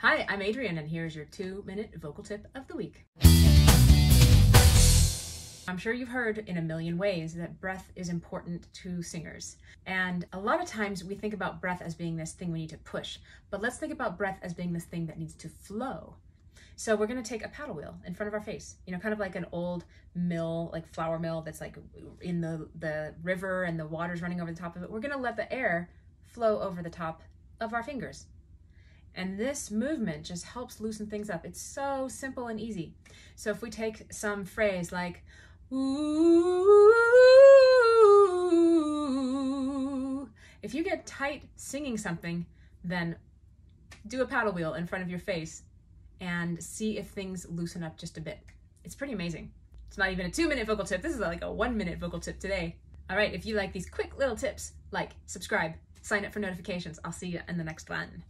Hi, I'm Adrienne, and here's your 2-minute vocal tip of the week. I'm sure you've heard in a million ways that breath is important to singers. And a lot of times we think about breath as being this thing we need to push, but let's think about breath as being this thing that needs to flow. So we're gonna take a paddle wheel in front of our face, kind of like an old mill, like flour mill that's like in the river and the water's running over the top of it. We're gonna let the air flow over the top of our fingers. And this movement just helps loosen things up. It's so simple and easy. So if we take some phrase like, ooh, if you get tight singing something, then do a paddle wheel in front of your face and see if things loosen up just a bit. It's pretty amazing. It's not even a 2-minute vocal tip. This is like a 1-minute vocal tip today. All right, if you like these quick little tips, like, subscribe, sign up for notifications. I'll see you in the next one.